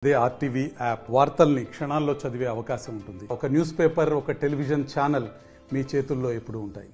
అదే RTV app వార్తల్ని క్షణాల్లో చదివే అవకాశం ఉంటుంది. ఒక న్యూస్ పేపర్, ఒక టెలివిజన్ ఛానల్ మీ చేతుల్లో ఎప్పుడూ ఉంటాయి.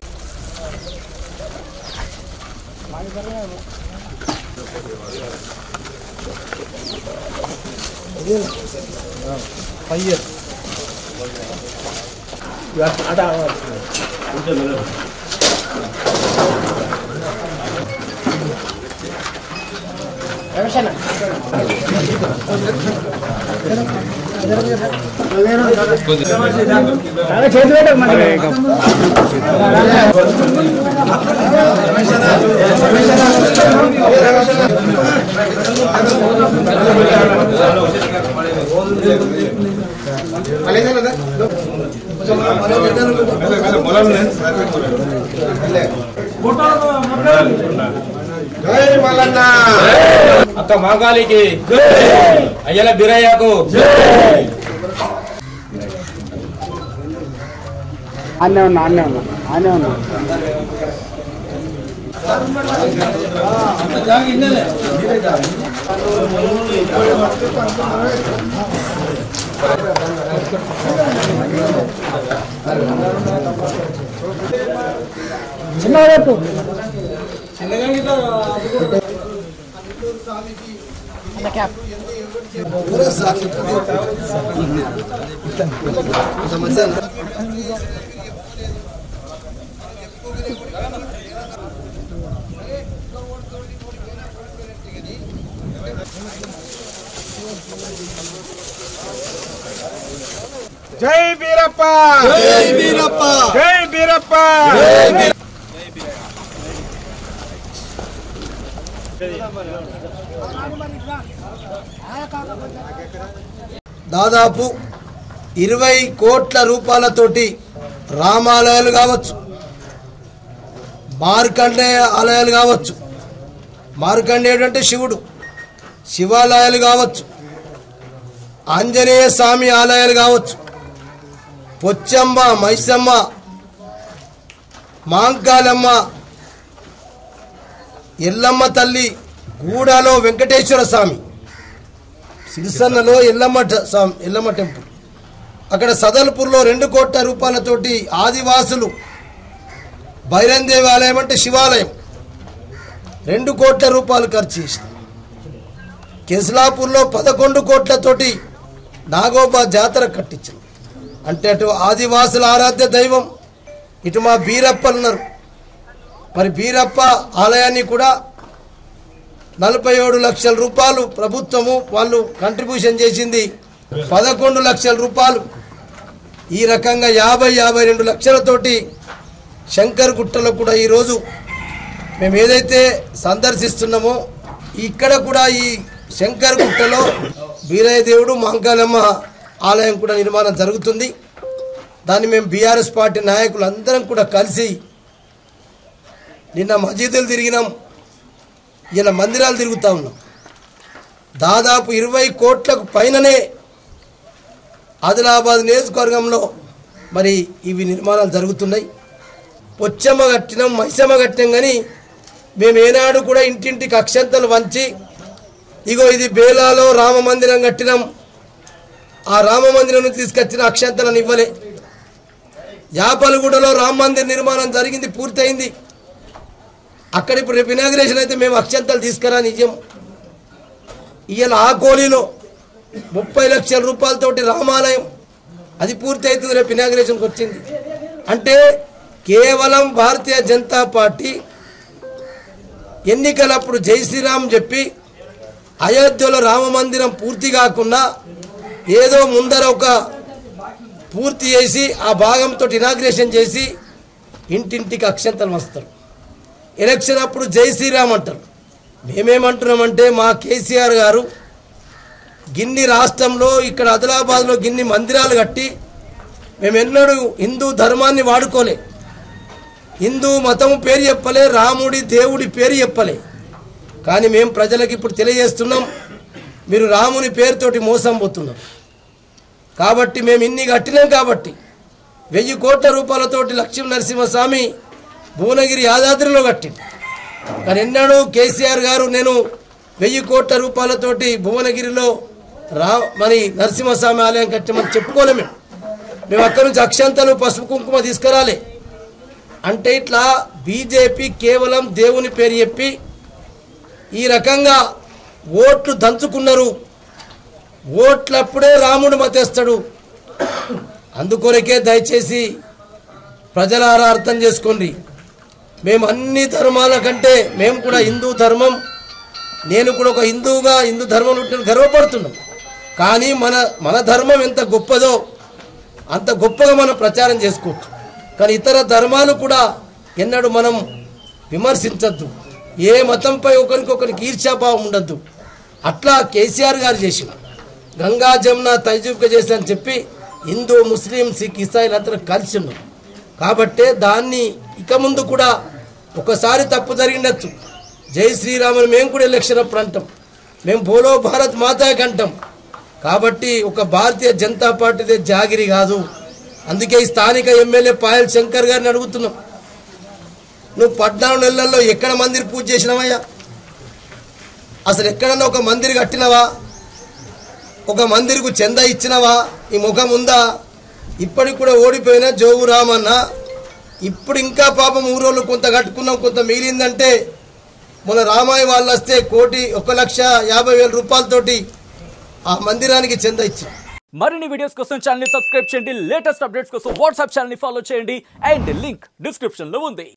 జై మల్లన్న అక్క మాంగాలికి అయ్యల బిరయ్యకు ఆనే ఉన్నా చిన్నవాడు జై బీరప్ప జై బీరప్ప జై బీరప్ప దాదాపు 20 కోట్ల రూపాయలతోటి రామాలయాలు కావచ్చు, మార్కండేయ ఆలయాలు కావచ్చు, మార్కండేయుడు అంటే శివుడు, శివాలయాలు కావచ్చు, ఆంజనేయ స్వామి ఆలయాలు కావచ్చు, పొచ్చమ్మ, మైసమ్మ, మాంకాలమ్మ, ఎల్లమ్మ తల్లి, గూడాలో వెంకటేశ్వర స్వామి, సిరిసన్నలో ఎల్లమ్మ టెంపుల్, అక్కడ సదల్పూర్లో 2 కోట్ల రూపాయలతోటి ఆదివాసులు బైరన్ దేవాలయం అంటే శివాలయం 2 కోట్ల రూపాయలు ఖర్చు చేసింది. కెస్లాపూర్లో 11 కోట్లతోటి నాగోబా జాతర కట్టించింది. అంటే అటు ఆదివాసుల ఆరాధ్య దైవం, ఇటు మా బీరప్పలు ఉన్నారు. మరి బీరప్ప ఆలయాన్ని కూడా 47 లక్షల రూపాయలు ప్రభుత్వము వాళ్ళు కంట్రిబ్యూషన్ చేసింది. 11 లక్షల రూపాయలు. ఈ రకంగా 52 లక్షలతోటి శంకర్ గుట్టలో కూడా ఈరోజు మేము ఏదైతే సందర్శిస్తున్నామో ఇక్కడ కూడా ఈ శంకర్ గుట్టలో బీరయ్య దేవుడు, మాంకాలమ్మ ఆలయం కూడా నిర్మాణం జరుగుతుంది. దాన్ని మేము బీఆర్ఎస్ పార్టీ నాయకులు అందరం కూడా కలిసి నిన్న మసీదులు తిరిగినాం, ఇలా మందిరాలు తిరుగుతూ ఉన్నాం. దాదాపు 20 కోట్లకు పైననే ఆదిలాబాద్ నియోజకవర్గంలో మరి ఇవి నిర్మాణాలు జరుగుతున్నాయి. పొచ్చమ్మ కట్టినాం, మైసమ్మ కట్టినాం, కానీ మేము ఏనాడు కూడా ఇంటింటికి అక్షంతలు వంచి ఇగో ఇది బేలాలో రామ మందిరం కట్టినాం, ఆ రామ మందిరం తీసుకొచ్చిన అక్షంతలను ఇవ్వలే. యాపలగూడలో రామ మందిర్ నిర్మాణం జరిగింది, పూర్తయింది. అక్కడ ఇప్పుడు రేపు ఇనాగ్రేషన్ అయితే మేము అక్షంతలు తీసుకురా నిజం. ఇవాళ ఆ కోలీలో 30 లక్షల రూపాయలతోటి రామాలయం అది పూర్తి అవుతుంది, రేపు ఇనాగ్రేషన్కి వచ్చింది. అంటే కేవలం భారతీయ జనతా పార్టీ ఎన్నికలప్పుడు జై శ్రీరామ్ చెప్పి అయోధ్యలో రామ మందిరం పూర్తి కాకుండా ఏదో ముందర ఒక పూర్తి చేసి ఆ భాగంతో ఇనాగ్రేషన్ చేసి ఇంటింటికి అక్షంతలు వస్తారు. ఎలక్షన్ అప్పుడు జై శ్రీరామ్ అంటారు. మేమేమంటున్నామంటే మా కేసీఆర్ గారు గిన్ని రాష్ట్రంలో ఇక్కడ ఆదిలాబాద్లో గిన్ని మందిరాలు కట్టి మేము ఎన్నడూ హిందూ ధర్మాన్ని వాడుకోలే, హిందూ మతం పేరు చెప్పలే, రాముడి దేవుడి పేరు చెప్పలే. కానీ మేము ప్రజలకు ఇప్పుడు తెలియజేస్తున్నాం, మీరు రాముని పేరుతోటి మోసం పోతున్నారు. కాబట్టి మేము ఇన్ని కట్టినాం కాబట్టి 1000 కోట్ల రూపాయలతోటి లక్ష్మీ నరసింహస్వామి భువనగిరి యాదాద్రిలో కట్టింది. కానీ ఎన్నడూ కేసీఆర్ గారు నేను 1000 కోట్ల రూపాయలతోటి భువనగిరిలో మరి నరసింహస్వామి ఆలయం కట్టమని చెప్పుకోలేము. మేము అక్కడి నుంచి అక్షంతలు పసుపు కుంకుమ తీసుకురాలే. అంటే ఇట్లా బీజేపీ కేవలం దేవుని పేరు చెప్పి ఈ రకంగా ఓట్లు దంచుకున్నారు. ఓట్లప్పుడే రాముడు మతేస్తాడు. అందుకొరకే దయచేసి ప్రజలారా అర్థం చేసుకోండి. మేము అన్ని ధర్మాల కంటే మేము కూడా హిందూ ధర్మం, నేను కూడా ఒక హిందువుగా హిందూ ధర్మం ఉంటే గర్వపడుతున్నాం. కానీ మన ధర్మం ఎంత గొప్పదో అంత గొప్పగా మనం ప్రచారం చేసుకోవచ్చు. కానీ ఇతర ధర్మాలు కూడా ఎన్నడూ మనం విమర్శించద్దు. ఏ మతంపై ఒకరికొకరికి ఈర్ష్యాభావం ఉండద్దు. అట్లా కేసీఆర్ గారు చేసి గంగా జమున తైజూబ్గా చేశారని చెప్పి హిందూ ముస్లిం సిక్ ఇసాయిలు అందరూ కలిసి ఉన్నారు. కాబట్టే దాన్ని ఇక ముందు కూడా ఒకసారి తప్పు జరిగిండొచ్చు. జై శ్రీరామని మేము కూడా ఎలక్షన్ అప్పుడు అంటాం, మేము బోలో భారత్ మాతాకి అంటాం. కాబట్టి ఒక భారతీయ జనతా పార్టీదే జాగిరి కాదు. అందుకే ఈ స్థానిక ఎమ్మెల్యే పాయల్ శంకర్ గారిని అడుగుతున్నాం, నువ్వు 14 నెలల్లో ఎక్కడ మందిర్ పూజ చేసినావయ్యా? అసలు ఎక్కడన్నా ఒక మందిర్ కట్టినవా? ఒక మందిర్కు చందా ఇచ్చినవా? ఈ ముఖం ఉందా? ఇప్పటికి కూడా ఓడిపోయిన జోగు రామన్న ఇప్పుడు ఇంకా పాపం ఊరోళ్ళు కొంత కట్టుకున్నాం, కొంత మిగిలిందంటే మన రామాయి వాళ్ళు వస్తే 1,50,000 రూపాయలతోటి ఆ మందిరానికి చందా ఇచ్చి. మరిన్ని వీడియోస్ కోసం ఛానల్ ని సబ్స్క్రైబ్ చేయండి. లేటెస్ట్ అప్డేట్స్ కోసం వాట్సాప్ ఛానల్ ని ఫాలో చేయండి. అండ్ లింక్ డిస్క్రిప్షన్ లో ఉంది.